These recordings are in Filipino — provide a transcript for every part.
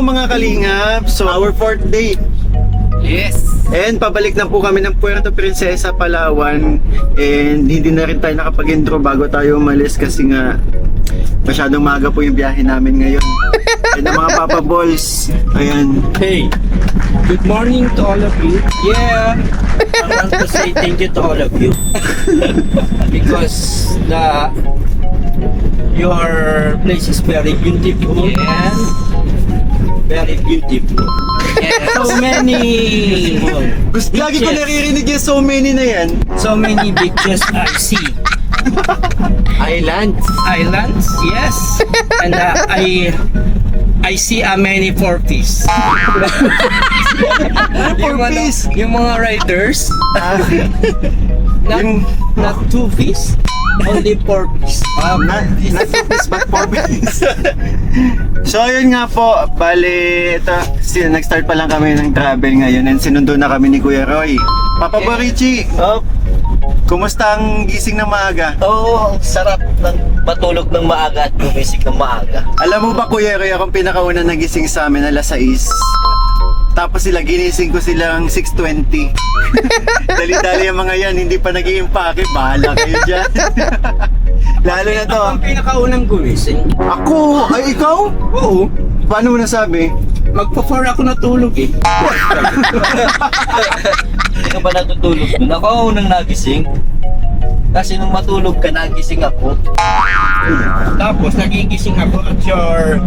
mga kalingap. So our fourth day. Yes. And pabalik na po kami ng Puerto Princesa, Palawan. And hindi na rin tayo nakapag-intro bago tayo umalis kasi nga masyadong maaga po yung biyahe namin ngayon. And ang mga Papa Balls, ayan. Hey, good morning to all of you. Yeah, I want to say thank you to all of you because your place is very beautiful and very beautiful. And so many Lagi ko naririnig yung so many na yan. so many beaches I see. Islands, yes, and I see many porpoise. Porpoise? Yung mga riders, Yung- not two fish, only porpoise. Not this but porpoise. So ayun nga po, bali ito, nag-start pa lang kami ng travel ngayon and sinundo na kami ni Kuya Roy. Papa Yeah. Borichi, kumusta ang gising ng maaga? Oo, sarap ng matulog ng maaga at gumising ng maaga. Alam mo ba Kuya Roy, akong pinakauna nagising sa amin alas 6. Tapos sila, ginising ko silang 6:20. Dali-dali ang mga yan, hindi pa nag-iimpake, bahala kayo dyan. Lalo na to. Ang pinakaunang gumising. Ako? Ay, ikaw? Oo. Paano mo nasabi? Magpa-4 ako natulog eh. Hindi ka ba natutulog dun? Ako ang unang nagising. Kasi nung matulog ka, nagising ako. Tapos nagigising ako at your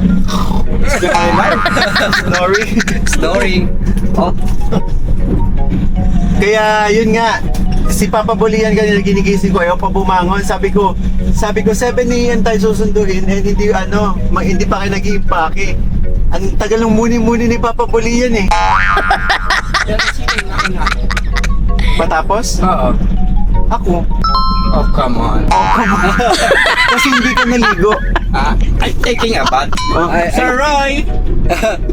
Snoring. Oh, Kaya yun nga, si Papa Bolian kanina ginigising ko, ayaw pa bumangon. Sabi ko 7 AM tayo susunduin and hindi hindi pa kayo nag-iimpake. Ang tagal ng muni-muni ni Papa Bolian eh. Yan ang singing ako na. Matapos, Oo. ako. Oh, come on. Kasi hindi ka naligo. I'm taking a bath. Oh. Sir Roy!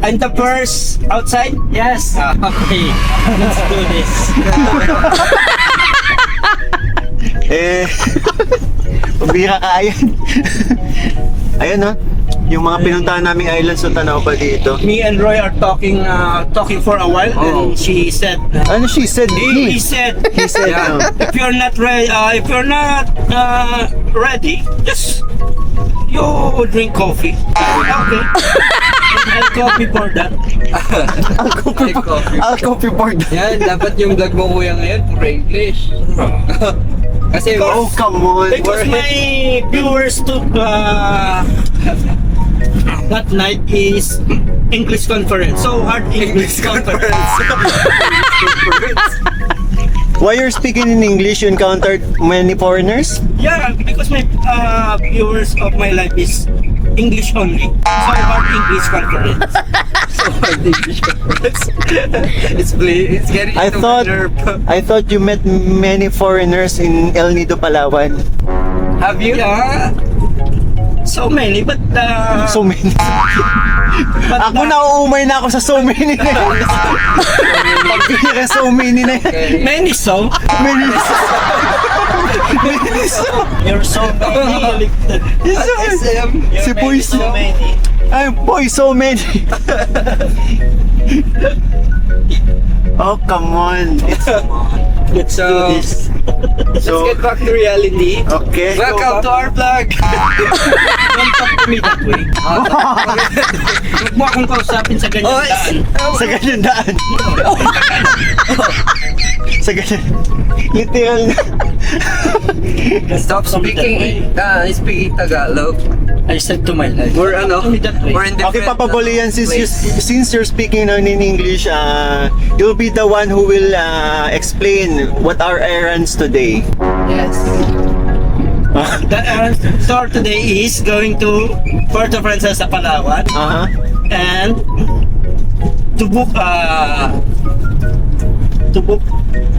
I'm the first outside? Yes. Okay. Let's do this. Pabira ka ayan. Ayun no, yung mga pinuntahan naming islands so tanaw pa dito. Me and Roy are talking for a while and she said Ano she said? he said He said, yeah, if you're not ready, just you drink coffee. Okay. I'll coffee for that. I'll copy board. Yan, dapat yung vlog mo kuya ngayon, puro English. Kasi, Oh, come on. Because my viewers took that night is English conference. So hard English conference. While you're speaking in English, you encountered many foreigners? Yeah, because my viewers of my life is English only. So hard English conference. it's getting I to thought my nerve. I thought you met many foreigners in El Nido, Palawan. Have you? Yeah. So many, but So many. Ako nauumay na ako sa so many na yan. Pagbira so many na yan. Okay. many so. Many. Many so. you're so many. SM. Si Boy So many. Ay, boy, so many. Oh, come on. Let's So, do this. let's So, get back to reality. okay. Welcome to our vlog. Don't talk to me that way. Huwag mo akong kausapin sa ganyan daan. Sa ganyan daan. Sa ganyan. Literal na. Stop speaking Tagalog. I said to my life. We're Talk to me that way. we're in Okay, different Papa Bolian, since place. you're speaking now in English, you'll be the one who will explain what our errands today. Yes. The store today is going to Puerto Princesa, Palawan, Uh-huh. and to book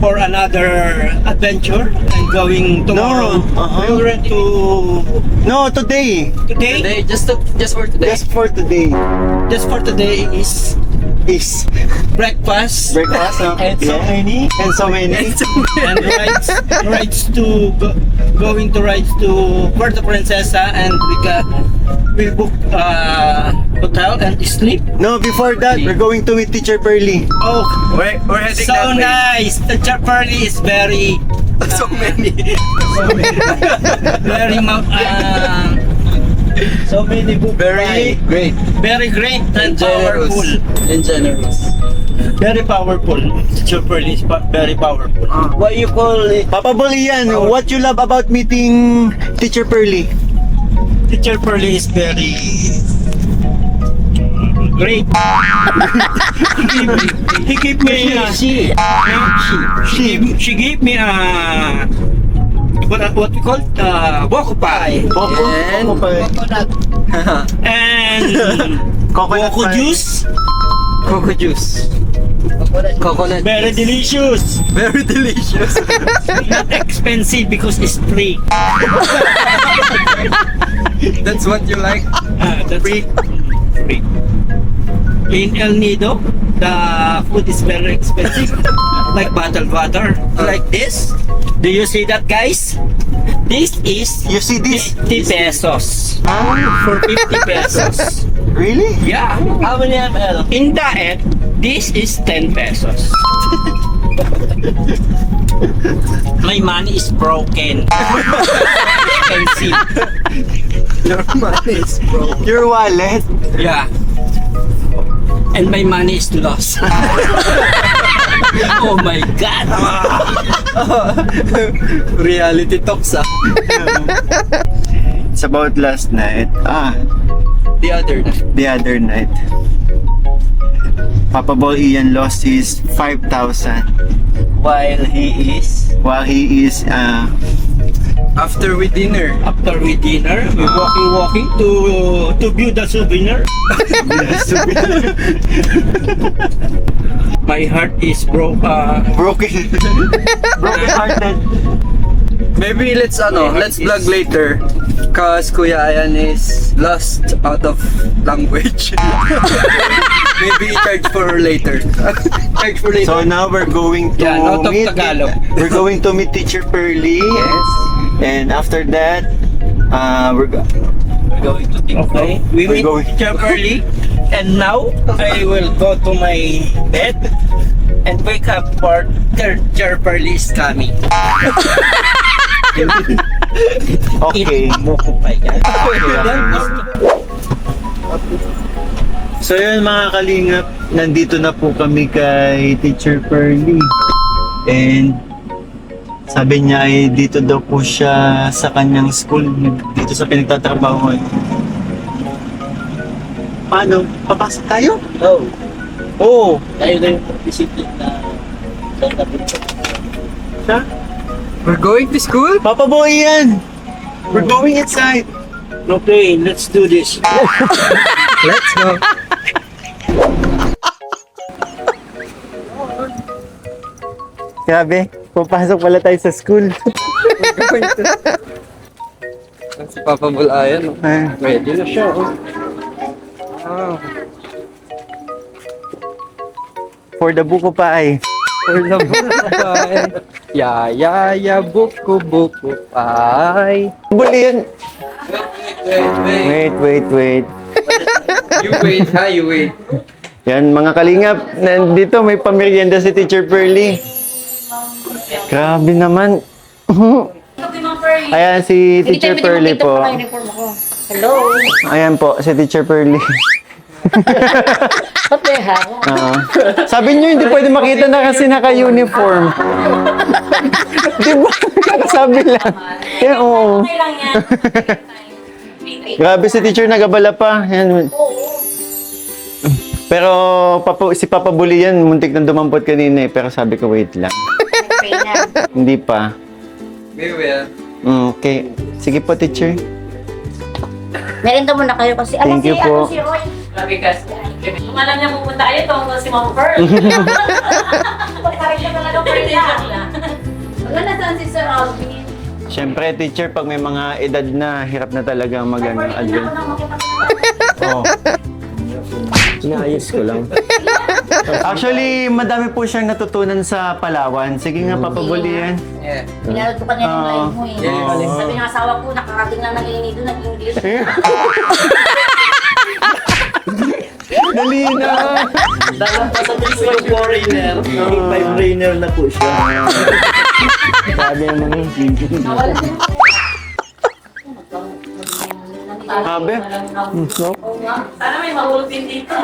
for another adventure and going tomorrow. No, uh-huh. We went to No, today. today. Today, just for today. Just for today. Just for today is Is breakfast breakfast. And so Yeah. many. And so many. and rides rides to going to rides to Puerto Princesa, and we book hotel and sleep. No, before that, we're going to meet Teacher Pearly. Oh, We're heading so that way. nice. The Chaparly is very So many. very So many book Very great. very great and Generous. powerful. and generous. Very powerful. Chaparly is very powerful. What you call it? Papa Bol Ian, what you love about meeting Teacher Pearly? Teacher Pearly is very great. He gave me she gave me what we call boko pie And Coconut. and Coconut boko pie. juice. cocoa juice. Coconut. Very delicious. Very delicious. Not expensive because it's free. That's what you like. That's free. Free. In El Nido, the food is very expensive, like bottled water, like this. Do you see that, guys? This is You see this? 50 pesos. For 50 pesos. Really? Yeah. How many ml? In diet, this is 10 pesos. My money is broken. Expensive. Your money is broke. Your wallet? Yeah. And my money is lost. Oh my God. Reality talks, ah. It's about last night. The other night. The other night. Papa Bol Ian lost his 5,000 While he is while he is After we dinner. After we dinner, we walking to view the souvenir. My heart is broke. broken hearted. Maybe let's vlog later. Cause Kuya Ayan is lost out of language. Maybe charge for later. Charge for later. So now we're going to Yeah, out of meet Tagalog. We're going to meet Teacher Pearly. Yes. And after that, we're going to think. Okay, we We're meet going- early, and now I will go to my bed and wake up for Teacher Pearly is coming. okay. Boko pa yan. So yun mga kalingap, nandito na po kami kay Teacher Pearly. And sabi niya ay dito daw po siya sa kanyang school, dito sa pinagtatrabaho. Paano? Papasok tayo? No. Oo. Tayo na yung discipline na sa tabi. Siya? We're going to school? Papa Boy yan! We're going inside! Okay, let's do this. Let's go. Grabe, papasok pala tayo sa school. We're going to... Si Papa Bol Ayan. Ready na siya. Oh. Wow. For the buko pa ay. For the bye. Ya, buko pie. Buli yan. Wait. Wait. You wait, ha? You wait. Yan mga kalingap, nandito may pamerienda si Teacher Pearly. Grabe naman. Ayan si Teacher Pearly po. Hello. Ayan po, si Teacher Pearly. Ba't may haro? Sabi niyo hindi pwede makita na kasi naka-uniform. Di ba? Sabi lang. Eh, oo. Okay lang yan. Grabe si teacher, nagabala pa. Yan. Pero si Papa Bully yan, muntik na dumampot kanina eh. Pero sabi ko, wait lang. Okay na. Hindi pa. We will. Okay. Sige po, teacher. Merienda muna kayo kasi alam Thank you po. si Roy. Grabe kasi. Kung alam niya pupunta kayo, tungkol si Mama Pearl. Pagkarin ka talaga pa rin Wala na saan si Sir Alvin. Siyempre, teacher, pag may mga edad na, hirap na talaga mag-advance. Oh. Inaayos ko lang. Actually, madami po siyang natutunan sa Palawan. Sige nga, Papa Bol yan. Yeah. Pinanood ko pa niya yung live mo eh. Yes. Sabi ng asawa ko, nakarating lang ng Ilinido, nag-English. Dali na! Dalang pa sa yung foreigner. Naging five-brainer na po siya. Sabi ng mga Nawala na. Sabi? Oo nga. Sana may mahulog din dito.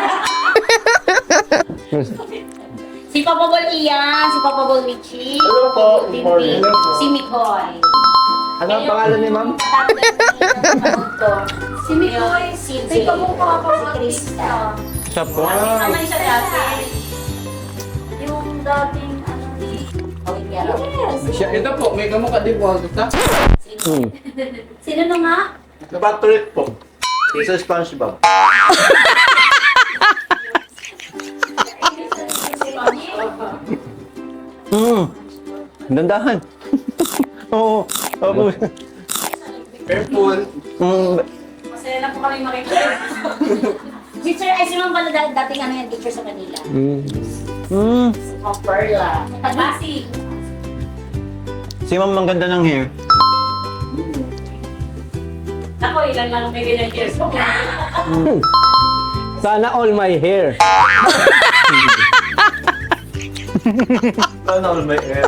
Si Papa Bol Ian, si Papa Bol Michi. Hello po. Tintin, Morning. si Mikoy. Ano ang pangalan ni ma'am? Si Mikoy, si Jay, si Krista. Siya po. Kamay siya dati. Yung dating ano ni Oliviero. Ito po, may kamukha din po ako. Sino na nga? Nabatrip po. Isa SpongeBob. Dandahan. Oo. Oo. Careful. Masaya na po kami makikita. Teacher, ay sino pala dating ano yan, teacher sa Manila? Si Ma'am Perla. Basi. Si Ma'am ang ganda ng hair. Ako, ilan lang may ganyan years ko. Sana all my hair. Ano all my hair?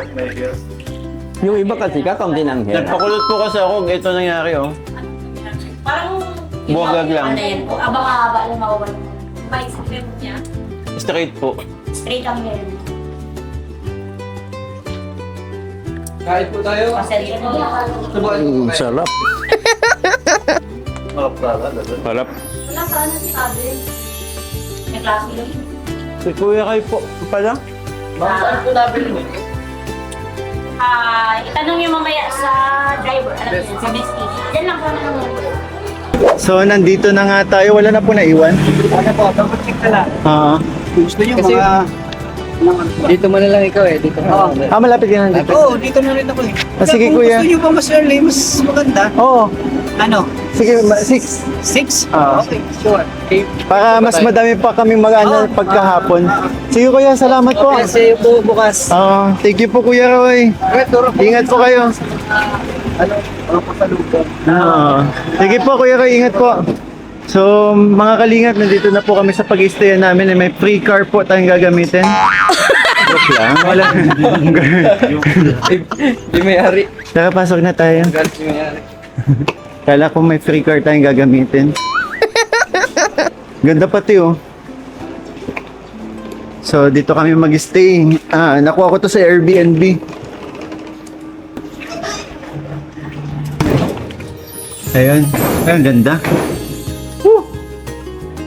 Yung iba kasi kakaunti ng hair. Nagpakulot po kasi ako. Ito nangyari, oh. Parang Buwagag lang. Ano yan? Abang-aba lang ako. may secret niya. Straight po. Straight ang hair. Kahit po tayo. Pasensya na yan. Subukan ko kayo. Sarap. Sarap. Wala sa ano si Ate. May klase lang. Si Kuya kayo po pala? Ma'am, saan po nabili mo? Itanong niyo mamaya sa driver. Alam niyo, sa Bestie. Diyan lang po naman. So, nandito na nga tayo. Wala na po naiwan. Ano po, dapat check ka lang. Gusto niyo Kasi- mga... Dito mo na lang ikaw eh. Dito mo na lang. Malapit ka na dito. Oo, dito na rin ako eh. Sige, Kung kuya. gusto niyo ba mas early, mas maganda? Oo. Ano? Sige, 6. 6? Ah. Okay, sure. Okay. Para mas madami pa kaming mag-ano pagkahapon. Sige kuya, salamat po. Okay, see you po bukas. Thank you po Kuya Roy. Ingat po kayo. Ano? Ano pasalubong? Sige po Kuya Roy, ingat po. So, mga kalingap, nandito na po kami sa pag-i-stay namin. May free car po tayong gagamitin. Joke lang. Wala. Di may hari. Tara, pasok na tayo. Galit di may hari. Kala ko may free car tayong gagamitin. Ganda pati oh. So, dito kami mag-stay. Nakuha ko to sa Airbnb. Ayun. Ayun, ganda. Woo!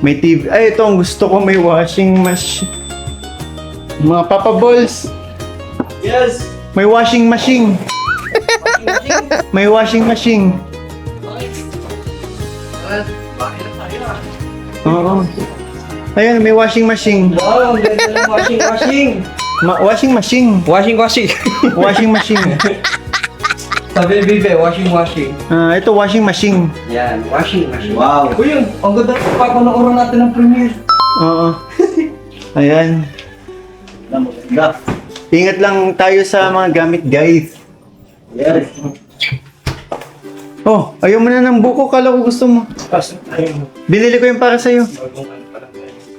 May TV. Ay, ito ang gusto ko. May washing machine. Mga Papa Balls. Yes! May washing machine. May washing machine. Oo. Ayun, may washing machine. Wow, ang ganda ng washing. Washing machine. Washing. Washing machine. Sabi Bibe, washing. Ito washing machine. Yan, washing. Wow! Uy, yun. Ang ganda. Papanoorin natin ng premiere. Oo. Ayan. Maganda. Ingat lang tayo sa mga gamit, guys. Yes. Oh, ayaw mo na ng buko. Kala ko gusto mo. Binili ko yung para sa'yo.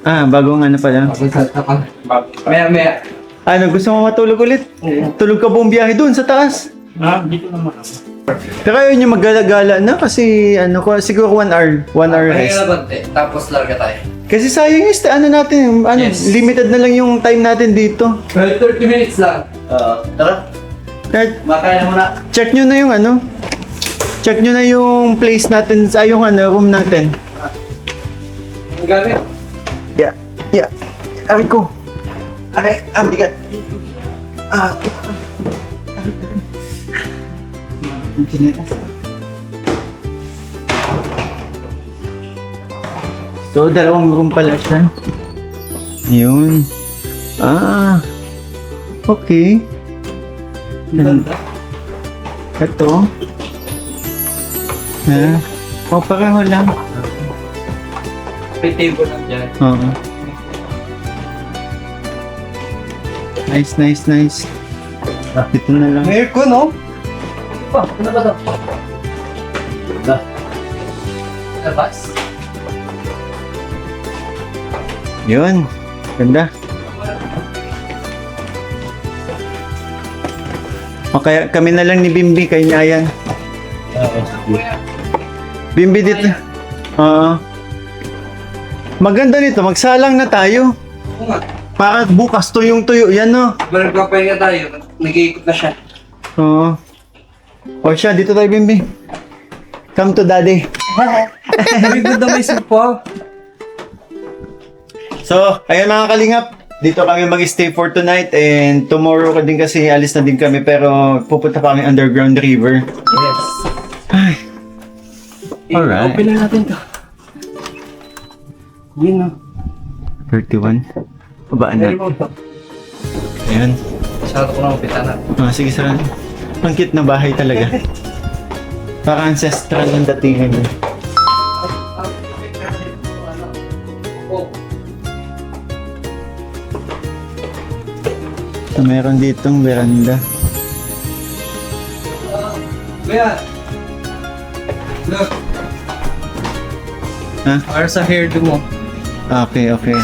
Bagong ano pala. Maya. Ano, gusto mo matulog ulit? Tulog ka buong biyahe dun sa taas. Dito naman ako. Pero ayaw nyo maggala-gala na kasi ano ko, siguro 1 hour. 1 hour Pahinga rest. na bante, tapos larga tayo. Kasi sayang yung ano natin, Yes. limited na lang yung time natin dito. Well, 30 minutes lang. Tara, Kaya makain na muna. check nyo na yung ano. Check nyo na yung place natin, yung room natin. Ang gamit. Yeah. Aray ko. Aray, bigat. So, dalawang room pala siya. Yun. Okay. Ito. Pareho lang. May table lang dyan. Oo. Nice, nice, nice. Ito na lang. Aircon, no? Oh, ano ba to? Labas? Yun. Ganda. O kaya kami na lang ni Bimbi kay Nyayan. Bimbi dito. Oo. Maganda nito, magsalang na tayo. Oo nga. Para bukas tuyong-tuyo yan, no? Nagpapahinga tayo. Nag-iikot na siya. Oo. O siya, dito tayo, Bimbi. Come to daddy. Very good na may supo. So, ayan mga kalingap. Dito kami mag-stay for tonight and tomorrow din kasi alis na din kami pero pupunta pa kami underground river. Yes. Alright. Open na natin to. Yun, no? 31. Babaan na. Ayan. Sarado ko na upitan na. Sige, sir. Ang cute na bahay talaga. Parang ancestral ang datingan niya. So, meron ditong veranda. Kuya! Look! Ha? Para sa hairdo mo. Okay, okay.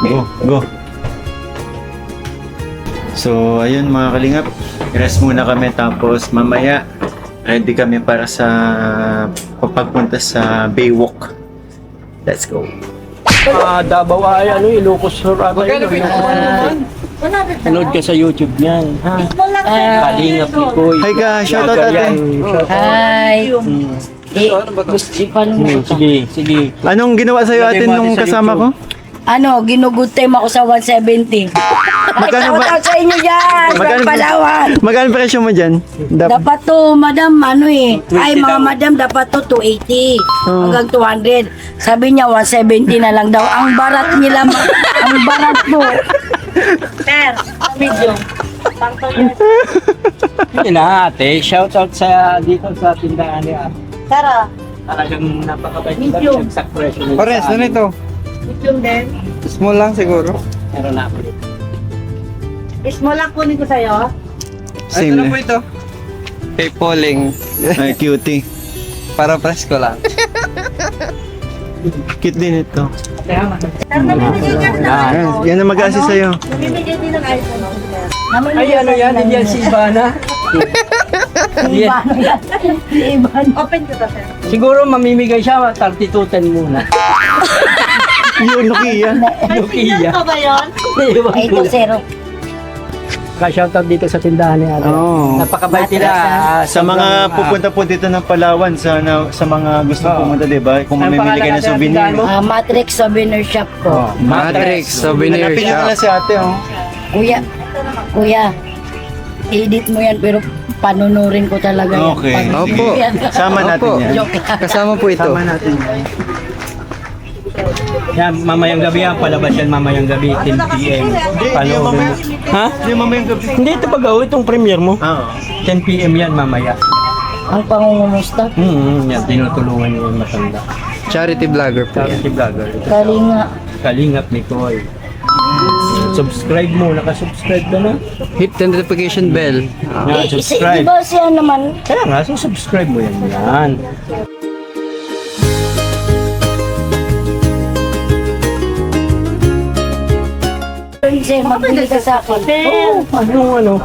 Go, go. So, ayun mga kalingap. Rest muna kami tapos mamaya ready kami para sa pagpunta sa Baywalk. Let's go. Davao ay Ilocos Sur ata Magkano yun. naman? Panood ka sa YouTube niyan. Kalingap ni Koy. Hi ka, shoutout ate. Hi! Ano ba to? Sige, sige. Anong ginawa sa'yo atin nung kasama ko? Ano, ginugood time ako sa 170. Magkano ba? Shoutout sa inyo dyan! Magkano Magkano ba? Palawan! Magkano presyo mo dyan? Dapat to, madam, ano eh. Ay, mga madam, dapat to 280. Hanggang 200. Sabi niya, 170 na lang daw. Ang barat nila, ang barat po. Sir, video. Hindi na ate, shoutout sa dito sa tindahan niya. Tara, Talagang napakabait ng Medium. sa presyo. Pares, ano ito? video din. Small lang siguro. Meron na ako. Small lang kunin ko sa'yo. Same Ito na na. po ito. Kay Pauling. Ay, cutie. Para presko lang. Cute din ito. Sir, namimigay ka na ano. Yan ang mag-assist sa'yo. Namimigay din ng iPhone. Ay, ano yan? Hindi yan si Ivana. Iban. Iban. Open ko to, sir. Siguro mamimigay siya, 3210 muna. Yun, Nokia. Nokia. Ito ba yun? Ewan Ay, ko. ito, zero. Ka-shoutout dito sa tindahan niya. Oo. Napakabait nila. Sa mga pupunta po dito ng Palawan, sa mga gusto pumunta, di ba? Kung Ang mamimili kayo ng pangalan ng souvenir. tindahan mo? Matrix Souvenir Shop ko. Matrix, souvenir Hanapin niyo shop. pala si ate, oh. Kuya, edit mo yan pero panunurin ko talaga yan. Okay. Panunurin Opo. yan. Sama natin Opo. yan. Joke lang. Kasama po ito. Sama natin yan. Yan, mamayang gabi yan. Palabas yan mamayang gabi, 10 p.m. Panoorin mo. Ha? Hindi, mamayang gabi. Hindi ito pag-awi, itong premiere mo. Oo. 10 p.m. yan mamaya. Ang pangungumusta. Yan, tinutulungan niyo yung matanda. Charity vlogger po yan. Charity vlogger. Kalinga. Kalingap ni Koy. Subscribe mo, nakasubscribe ka na. Hit the notification bell. Yan, subscribe. Di ba siya naman? Kaya nga, so subscribe mo yan. Yan. Sir, magbili ka sa akin. Ano?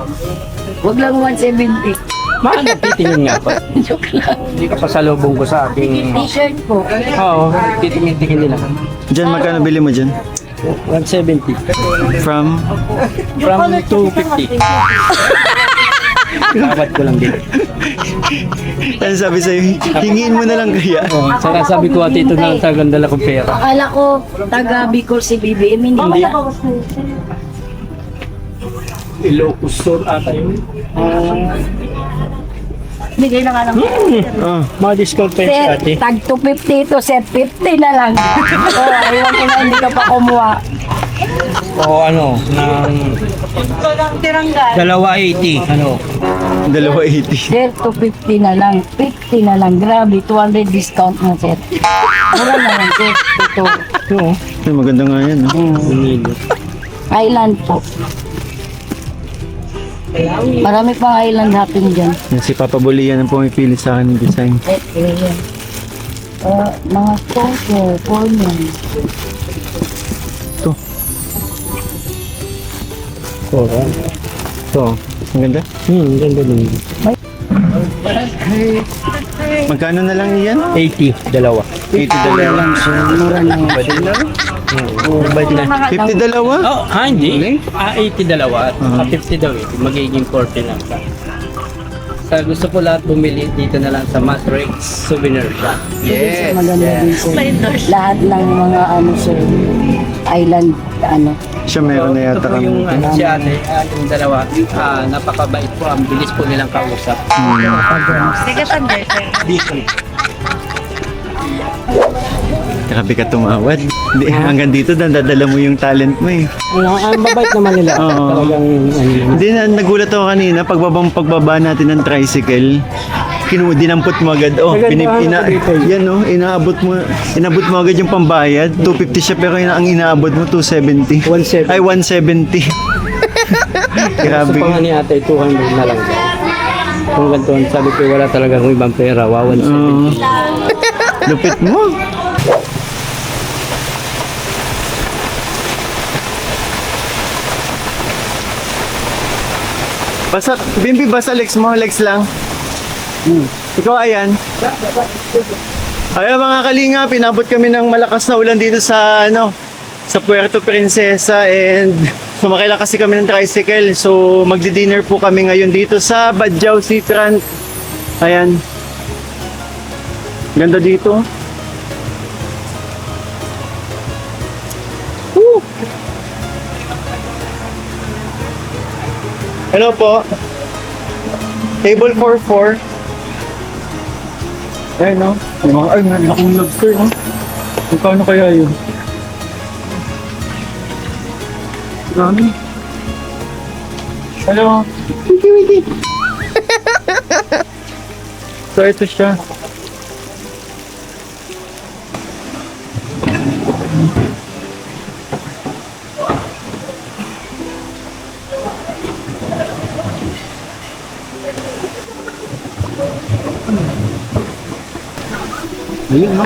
Huwag lang 170. Mahal na titingin nga pa. Joke lang. Hindi ka pasalubong ko sa aking... T-shirt po. Oo, titingin-tingin nila. Diyan, magkano bili mo dyan? 170. From? From 250. Tawad ko lang din. Ano sabi sa'yo? Hingin mo na lang kaya. Oh, saka sabi ko at ito na talagang dala kong pera. Akala ko taga Bicol si BBM. Hindi. Ilocos Sur ata yun. Bigay na nga lang. Oh. Mga discount pa yun Sir, sa ate. tag 250 to set 50 na lang. Aywan ko na hindi ka pa kumuha. O ano, ng dalawa 80. Ano? 280. Sir, 250 na lang. 50 na lang. Grabe, 200 discount na, sir. Mura na lang, sir. Ito. Ito. Ay, maganda nga yan, no? Unilo. Island po. Marami pang island hopping dyan. Yan, si Papa Bulian ang pumipili sa akin ng design. Ayan. Mga photo, corner. Ito, ang ganda. Ganda din. Magkano na lang iyan? 80, dalawa. 80 dalawa. Mura na yun. 50 dalawa? Oh, hindi. 80 dalawa. 50 daw eh. Magiging 40 lang. Sa gusto ko lahat bumili dito na lang sa Masrex Souvenir Shop. Yes. Maganda din sir. Lahat ng mga sir, island, Siya meron na yata Ito po kami. yung si ate, yung dalawa, napakabait po, ang bilis po nilang kausap. Grabe ka tumawad. Hindi, hanggang dito dadala mo yung talent mo eh. Ang babait naman nila. Oo. Talagang, Hindi na, nagulat ako kanina, pagbaba natin ng tricycle, dinampot mo agad. Oh, yan oh, inabot mo agad yung pambayad. 250 siya pero ang inaabot mo 270. 170. Ay, 170. Grabe. Gusto pa nga ni ate, 200 na lang. Kung ganito, sabi ko wala talagang ibang pera, wawan sa Lupit mo. Basta, Bimbi, basta legs mo, legs lang. Ikaw, ayan. Ayan mga kalinga, pinabot kami ng malakas na ulan dito sa, sa Puerto Princesa and sumakay lang kasi kami ng tricycle. So, magdi-dinner po kami ngayon dito sa Badjao Seafront. Ayan. Ganda dito. Woo! Hello po. Table for 4. Ayun, no? Ay, may akong lobster, no? Magkano kaya yun? Dami. Hello. Wiki. So, ito siya. Ayun, no?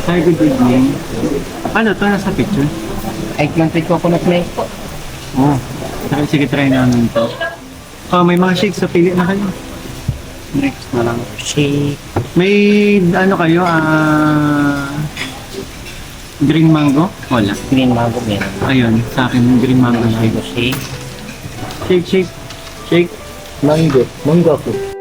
Hi, good evening. Ano to? Nasa picture? Eggplant with coconut milk. Oo. Oh. Sige, try namin to. Oh, may mga shakes. So, pili na kayo. Next na lang. shake. May, ano kayo, green mango? Wala. Green mango meron. Ayun, sa akin, green mango shake. Shake. Shake. Shake. Mango. Mango ako.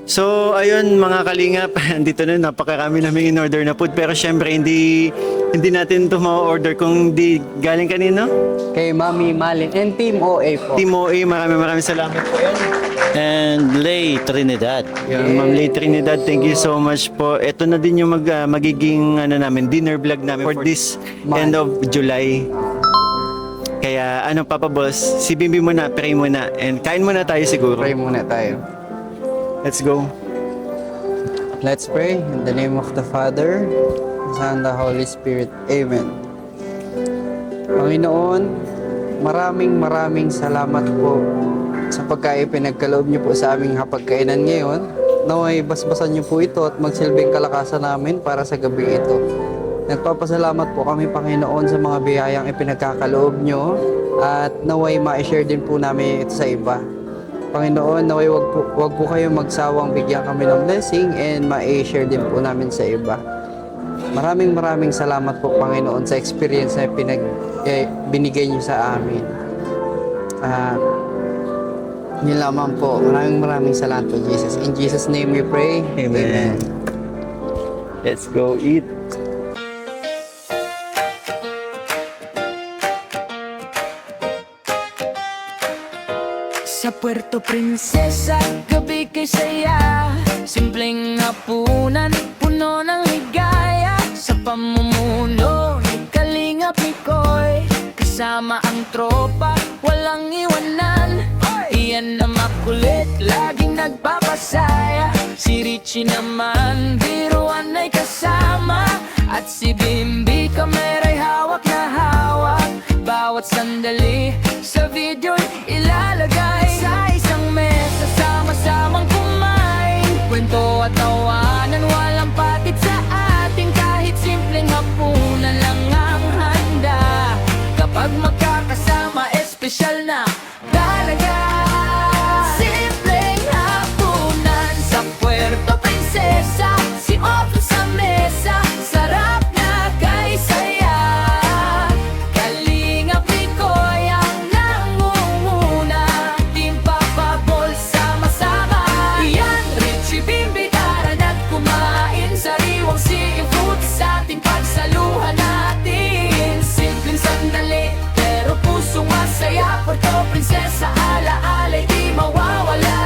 So, ayun mga kalingap, dito na napakarami namin in-order na food pero syempre hindi natin ito ma-order kung di galing kanino. Kay Mami Malin and Team OA po. Team OA, maraming salamat po yan. And Lay Trinidad. Yan, Ma'am Lay Trinidad, thank you so much po. Ito na din yung magiging dinner vlog namin for this end of July. Kaya Papa Boss, si Bimbi muna, pray muna, and kain muna tayo siguro. Pray muna tayo. Let's go. Let's pray in the name of the Father, Son, and the Holy Spirit. Amen. Panginoon, maraming salamat po sa pagkain pinagkaloob niyo po sa aming hapagkainan ngayon. Naway basbasan niyo po ito at magsilbing kalakasan namin para sa gabi ito. Nagpapasalamat po kami, Panginoon, sa mga biyayang ipinagkakaloob niyo at naway ma-share din po namin ito sa iba. Panginoon, naway wag po kayo magsawang bigyan kami ng blessing and ma-share din po namin sa iba. Maraming salamat po, Panginoon, sa experience na binigay niyo sa amin. Yun lamang po. Maraming salamat po, Jesus. In Jesus' name we pray. Amen. Let's go eat. Sa Puerto Princesa, gabi kay saya. Simpleng hapunan, puno ng ligaya. Sa pamumuno ni Kalingap Mikoy, kasama ang tropa, walang iwanan. Iyan na makulit, laging nagpapasaya. Si Richie naman, biruan ay kasama. At si Bimbi, kamera'y hawak na hawak. Bawat sandali sa video'y ilalagay sa isang mesa, sama-samang kumain. Kwento at tawanan, walang patid sa ating kahit simpleng hapunan lang ang handa. Kapag magkakasama, espesyal na talaga. Simpleng hapunan sa Puerto Princesa, si Opo sa mesa, sarap na kay saya. Kalingap Mikoy ang nangunguna, Team Papa Bol sama-sama. Yan, Richie Bimbi, tara na't kumain. Sariwang seafood sa ating pagsaluhan natin. Simpleng sandali, pero pusong masaya. Puerto Princesa, ala-ala'y di mawawala.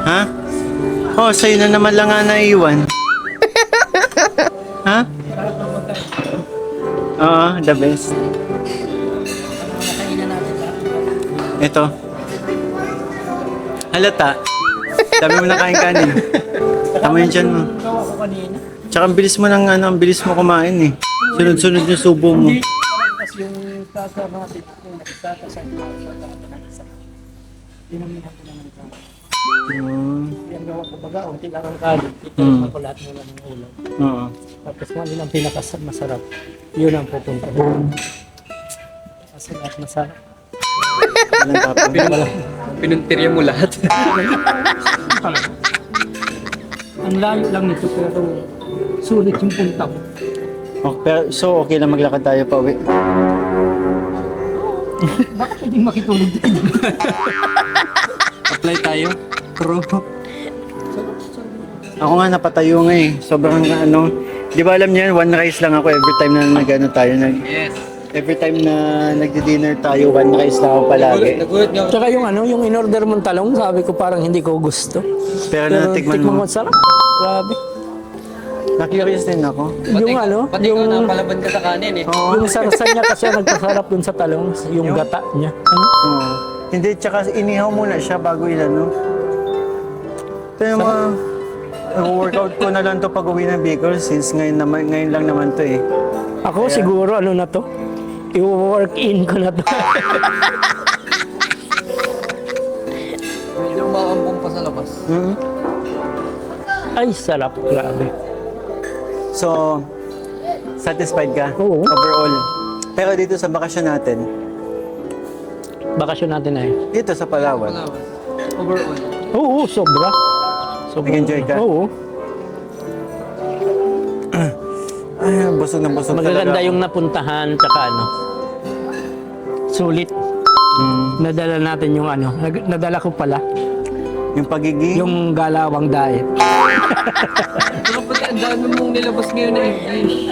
Ha? Oh, sa'yo na naman lang nga naiwan. Ha? Oo, the best. Ito. Halata. Dami mo na kain kanin. Tama yun dyan mo. Tsaka ang bilis mo ng ano, ang bilis mo kumain eh. Sunod-sunod yung subo mo. Tapos yung tasa natin, yung nakasakasay, yung gawa ko baga, unti lang ang kanin. Ito ko lahat muna ng ulam. Oo. Tapos kung ano ang pinakamasarap, yun ang pupunta doon. Kasi lahat masarap. Walang tapang. Pinuntirya mo lahat. Ang layo lang nito pero sulit yung punta ko. Oh, pero, so, okay lang maglakad tayo pa uwi. Bakit pwedeng makitulog din? Apply tayo. Pro. Ako nga napatayo nga eh. Sobrang ano. Di ba alam niyo yan, one rice lang ako every time na nag-ano tayo. Yes. Every time na nagdi-dinner tayo, one rice lang ako palagi. Nagulat nga ako. Tsaka yung ano, yung in-order mong talong, sabi ko parang hindi ko gusto. Pero natikman mo. Sarap. Grabe. Na-curious din ako. Yung ano, Pati yung, ikaw napalaban ka sa kanin eh. Oo. yung sarsa niya kasi ang nagpasarap dun sa talong, yung gata niya. Ano? Oo. Hindi, tsaka inihaw muna siya bago ilano. Ito yung mga workout ko na lang to pag uwi ng Bicol since ngayon lang naman to eh. Ako siguro ano na to, i-work in ko na to. Medyo makakampong pa sa labas. Mhm. Ay, sarap. Grabe. So, satisfied ka? Oo. Overall. Pero dito sa bakasyon natin, Bakasyon natin na eh. dito sa Palawan, Overall. Oo, sobra. nag-enjoy ka? Oo. Ay, busog na busog Magaganda talaga. yung napuntahan, tsaka ano. Sulit. Nadala natin yung ano. Nadala ko pala. Yung pagiging... Yung galawang diet. Pero pati ang dami mong nilabas ngayon na English.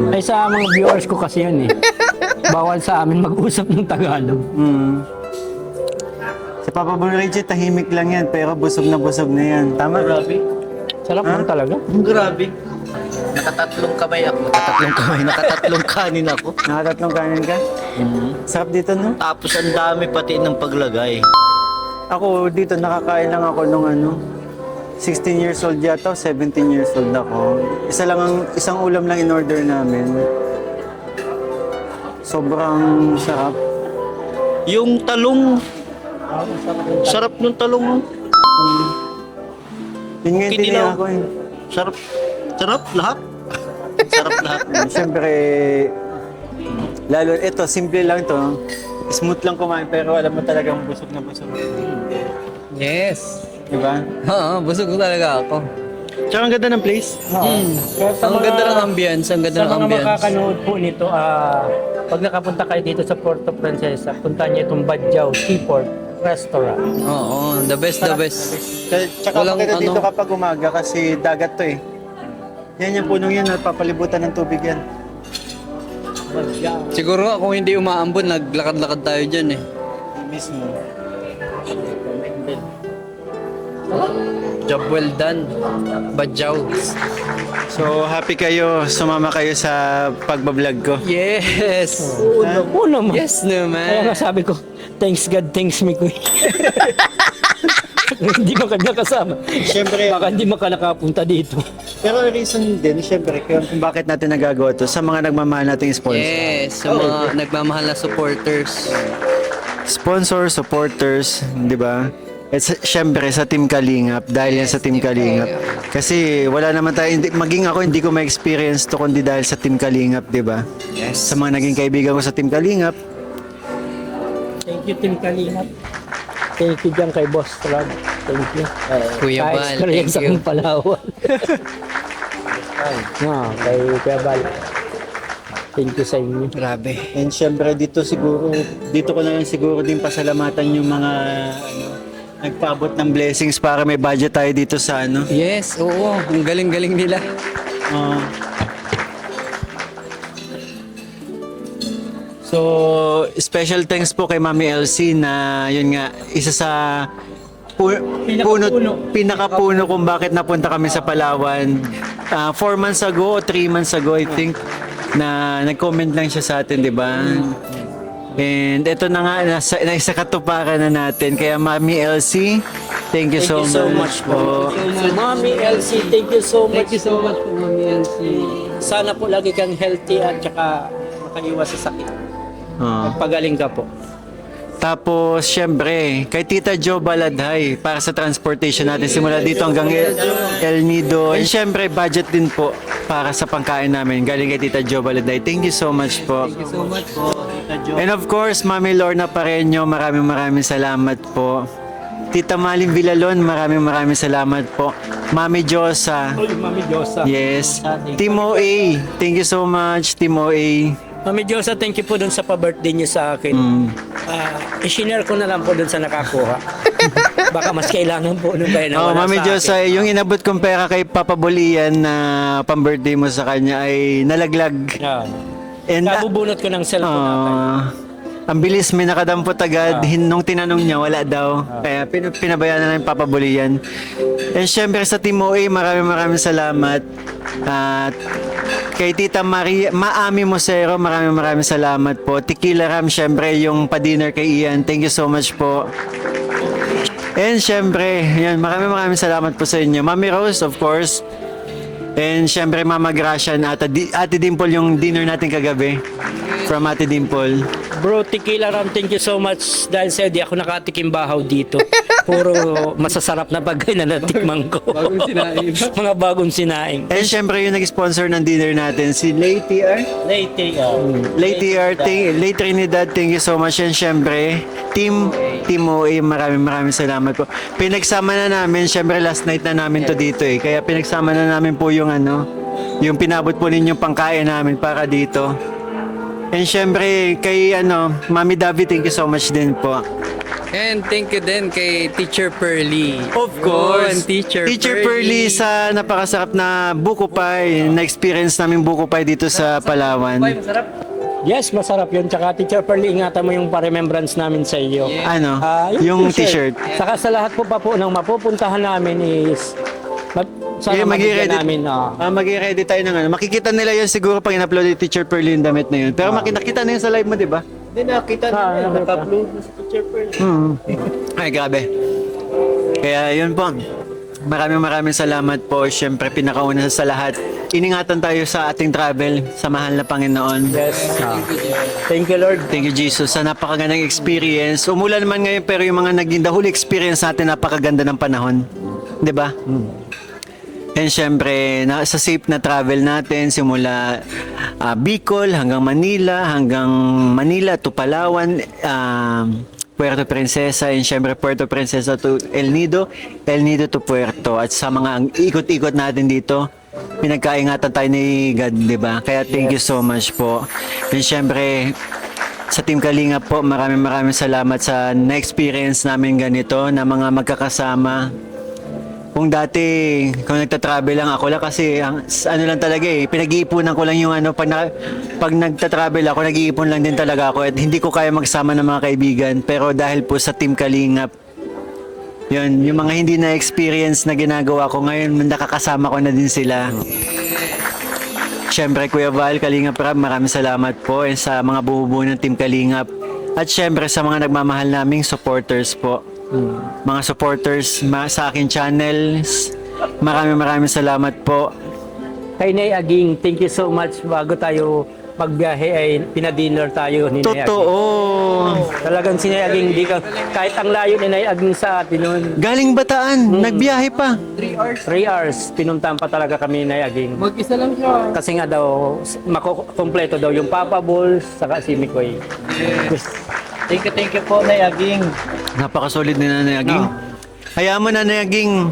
Ay sa mga viewers ko kasi yun eh. Bawal sa amin mag-usap ng Tagalog. Si Papa Boy Reggie, tahimik lang yan, pero busog na yan. Tama? Grabe. Sarap lang talaga. Grabe. Nakatatlong kamay ako. Nakatatlong kanin ako. Nakatatlong kanin ka? Sarap dito, no? Tapos ang dami pati ng paglagay. Ako dito, nakakain lang ako nung ano, 16 years old yata, o 17 years old ako. Isang ulam lang in order namin. Sobrang sarap. Yung talong. Sarap ng talong. Yun nga yung Kinilaw. tiniya ko eh. Sarap. Sarap lahat. Sarap lahat. Siyempre, lalo, ito, simple lang to. Smooth lang kumain, pero alam mo talagang busog na busog. Yes. Diba? Oo, busog talaga ako. Tsaka ang ganda ng place. Ang ganda ng ambience, ang ganda Sa ng mga ambience. makakanood po nito, pag nakapunta kayo dito sa Puerto Princesa, punta niyo itong Badjao Seaport Restaurant. Oo, the best, the best. Tsaka Walang maganda dito ano. kapag umaga kasi dagat to eh. Yan yung punong yan, napapalibutan ng tubig yan. Badjao. Siguro kung hindi umaambon, naglakad-lakad tayo dyan eh. Mismo. Job well done. Badjaw. So happy kayo, sumama kayo sa pagbablog ko. Yes! Oo naman. Yes Kaya nga naman. sabi ko, thanks God, thanks me, kuya. Hindi mo ka nakasama. Siyempre, Baka hindi mo ka nakapunta dito. pero reason din, siyempre, kung bakit natin nagagawa to sa mga nagmamahal nating sponsor. Yes, sa mga nagmamahal na supporters. Sponsor, supporters, di ba? At siyempre sa Team Kalingap, dahil yan sa Team Kalingap. Kasi wala naman tayo, maging ako hindi ko ma-experience to kundi dahil sa Team Kalingap, di ba? Yes. Sa mga naging kaibigan ko sa Team Kalingap, Thank you, Team Kalingap. Thank you dyan kay Boss Rod. Thank you. Kuya Bal, experience thank you. akong Palawan. Kay Kuya Bal. Thank you sa inyo. Grabe. and siyempre dito ko na lang siguro din pasalamatan yung mga nagpaabot ng blessings para may budget tayo dito sa ano. Yes, oo. Ang galing-galing nila. So, special thanks po kay Mami Elsie na yun nga, isa sa pinakapuno kung bakit napunta kami sa Palawan. 4 months ago o 3 months ago, I think, na nag-comment lang siya sa atin, di ba? And ito na nga, nasa katuparan na natin. Kaya Mami Elsie, thank you so much po. Mami Elsie, thank you so much. Thank you so much po, Mami Elsie. Sana po lagi kang healthy at saka makaiwas sa sakit. Oh. Pagaling ka po. Tapos, syempre, kay Tita Jo Baladhay para sa transportation natin simula dito hanggang El Nido. And syempre, budget din po para sa pangkain namin. Galing kay Tita Jo Baladhay. Thank you so much po. Thank you so much po, Tita Jo. And of course, Mami Lorna Pareño, maraming salamat po. Tita Maling Villalon, maraming salamat po. Mami Josa, Uy, Mami Diyosa. yes. Timo A, thank you so much, Timo A. Mami Diyosa, thank you po dun sa pa-birthday niyo sa akin. I-share ko na lang po dun sa nakakuha. Baka mas kailangan po nung kayo na Oh, wala Mami sa Diyosa, akin. yung inabot kong pera kay Papa Bolian na pang-birthday mo sa kanya ay nalaglag. Yeah. And Nabubunot ko ng cellphone natin. ang bilis, may nakadampot agad. Nung tinanong niya, wala daw. Kaya pinabayaan na lang yung Papa Bolian. And syempre sa Timo A, maraming salamat. At kay Tita Maria, Maami Mosero, maraming salamat po. Tequila Ram, syempre yung pa-dinner kay Ian. Thank you so much po. And syempre, yan, maraming salamat po sa inyo. Mami Rose, of course. And syempre, Mama Gracia at Ate Dimple yung dinner natin kagabi. From Ate Dimple. Bro, Tequila Ram, thank you so much. Dahil sa'yo, di ako nakatikim bahaw dito. Puro masasarap na bagay na natikman ko. Bagong sinaing. Mga bagong sinaing. And syempre, yung nag-sponsor ng dinner natin, si Lay TR. Lay TR, Lay Trinidad, thank you so much. And syempre, Timo A, maraming salamat po. Pinagsama na namin, syempre last night na namin to dito eh. Kaya pinagsama na namin po yung yung pinabot po ninyong pangkain namin para dito. And syempre, kay Mami Davi, thank you so much din po. And thank you din kay Teacher Pearly. Of course. Teacher Pearly sa napakasarap na buko pie. Na-experience namin buko pie dito sa Palawan. Yes, masarap yun. Tsaka Teacher Pearly, ingatan mo yung pa-remembrance namin sa iyo. Ano? Yung t-shirt. Saka sa lahat po ng mapupuntahan namin is sana mabigyan namin. Mag-ready tayo ng Makikita nila yun siguro pag in-upload yung Teacher Pearly yung damit na yun. Pero nakita na yun sa live mo, di ba? Hindi nakita na yun. Naka-upload na sa Teacher Pearl. Ay, grabe. Kaya yun po. Maraming salamat po. Siyempre, pinakauna sa lahat. Iningatan tayo sa ating travel sa mahal na Panginoon. Yes. Thank you, Lord. Thank you, Jesus. Sa napakagandang experience. Umulan man ngayon pero yung mga naging the whole experience natin napakaganda ng panahon. 'Di ba? And syempre, sa safe na travel natin simula Bicol hanggang Manila to Palawan, Puerto Princesa, and syempre Puerto Princesa to El Nido to Puerto. At sa mga ikot-ikot natin dito, pinagkaingatan tayo ni God, di ba? Kaya thank you so much po. And syempre, sa Team Kalinga po, maraming salamat sa na-experience namin ganito na mga magkakasama. Kung dati, kung nagta-travel lang ako lang kasi ano lang talaga pinag-iipunan ko lang yung pag nagta-travel ako, nag-iipon lang din talaga ako at hindi ko kaya magsama ng mga kaibigan. Pero dahil po sa Team Kalingap, yun, yung mga hindi na-experience na ginagawa ko ngayon, nakakasama ko na din sila. Syempre, Kuya Val, Kalingap Rab, maraming salamat po sa mga bumubuo ng Team Kalingap. At syempre sa mga nagmamahal naming supporters po. Mga supporters sa akin channels, maraming salamat po. Kay Nay Aging, thank you so much. Bago tayo magbiyahe ay pinadinner tayo ni Nay Aging. Totoo. Talagang si Nay Aging, kahit ang layo ni Nay Aging sa atin noon, Galing Bataan, nagbiyahe pa. 3 hours, pinuntahan pa talaga kami ni Nay Aging. Mag-isa lang siya. Kasi nga daw, makukompleto daw yung Papa Balls, saka si Mikoy. Thank you po, Nay Aging. Napakasolid ni Nanay Aging. Hayaan mo, Nanay Aging,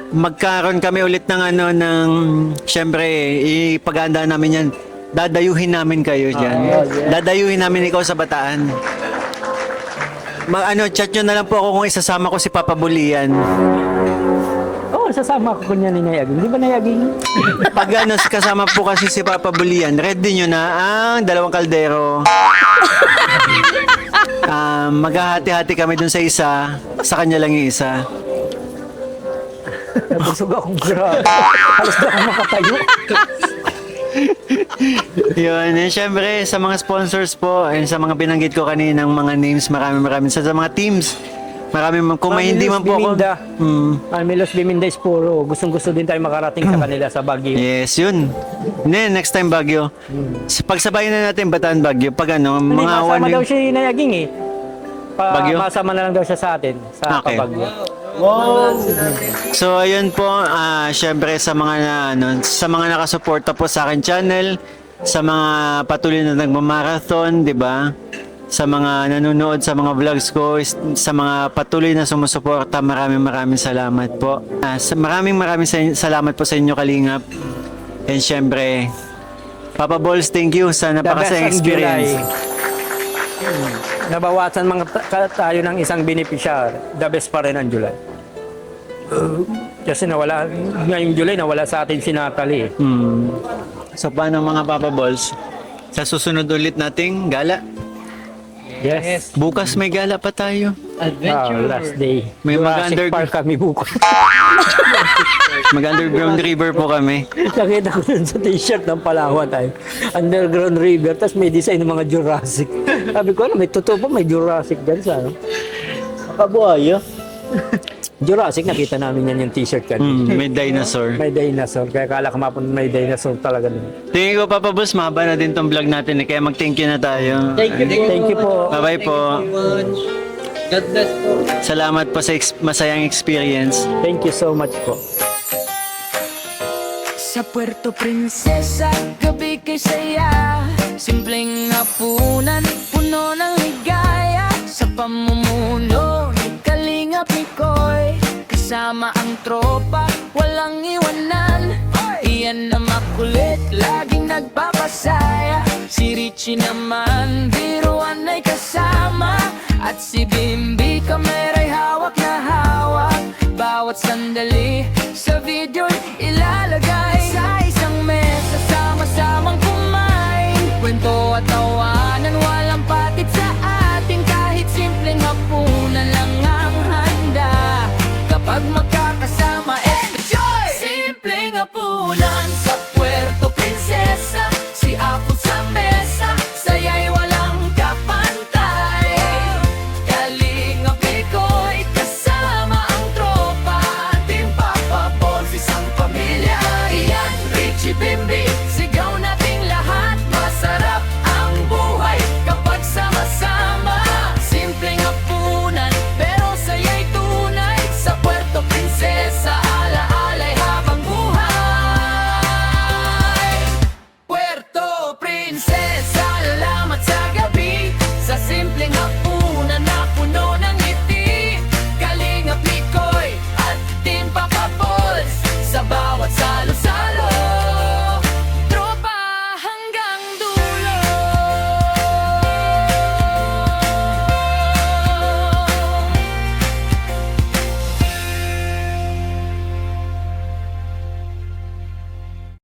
magkaroon kami ulit ng syempre, ipaganda namin yan. Dadayuhin namin kayo dyan. Dadayuhin namin ikaw sa Bataan. Chat nyo na lang po ako kung isasama ko si Papa Bulian. Oo, sasama ko niya ni Nay Aging. Di ba Nay Aging? Pag kasama po kasi si Papa Bulian, ready nyo na ang 2 kaldero. Maghahati-hati kami dun sa isa, sa kanya lang yung isa. Nabusog akong grabe. Halos na ako makatayo. Yun, and syempre sa mga sponsors po, and sa mga binanggit ko kaninang mga names, maraming sa mga teams. Kung may hindi man po ako. Milos Biminda is puro. Gustong-gusto din tayo makarating sa kanila sa Baguio. Yes, yun. Next time Baguio. Pagsabayin na natin Bataan Baguio. Pag mga Masama daw siya Nay Aging Baguio? Masama na lang daw siya sa atin. Sa Okay. Baguio. So ayun po, syempre sa mga sa mga nakasuporta po sa akin channel, sa mga patuloy na nagmamarathon, 'di ba? Sa mga nanonood sa mga vlogs ko, sa mga patuloy na sumusuporta, maraming salamat po. Maraming salamat po sa inyo, Kalingap. And syempre, Papa Balls, thank you sa napakasayang experience. Nabawasan tayo ng isang beneficiary. The best pa rin ang July. Kasi ngayong July nawala sa atin si Natalie. So paano mga Papa Balls? Sa susunod ulit nating gala? Yes. Bukas may gala pa tayo. Last day. May Jurassic Park kami bukas. Mag-underground river po kami. Nakita ko dun sa t-shirt ng Palawan tayo. Underground river, tapos may design ng mga Jurassic. Sabi ko, may totoo pa, may Jurassic dyan sa Kabuhayo. Jurassic, nakita namin yan yung t-shirt kanina. May dinosaur. May dinosaur, kaya kala ko mapun may dinosaur talaga dun. Tingin ko, Papa Boss, mahaba na din tong vlog natin. Kaya mag-thank you na tayo. Thank you po. Bye-bye po. God bless po. Salamat po sa masayang experience. Thank you so much po. Sa Puerto Princesa, gabi kay saya. Simpleng hapunan, puno ng ligaya. Sa pamumuno ni Kalingap Mikoy, kasama ang tropa, walang iwanan. Iyan na makulit, laging nagpapasaya. Si Richie naman, biruan ay kasama. At si Bimbi, kamera'y hawak na hawak. Bawat sandali sa video'y ilalagay sa isang mesa, sama-samang kumain, kwento at tawa.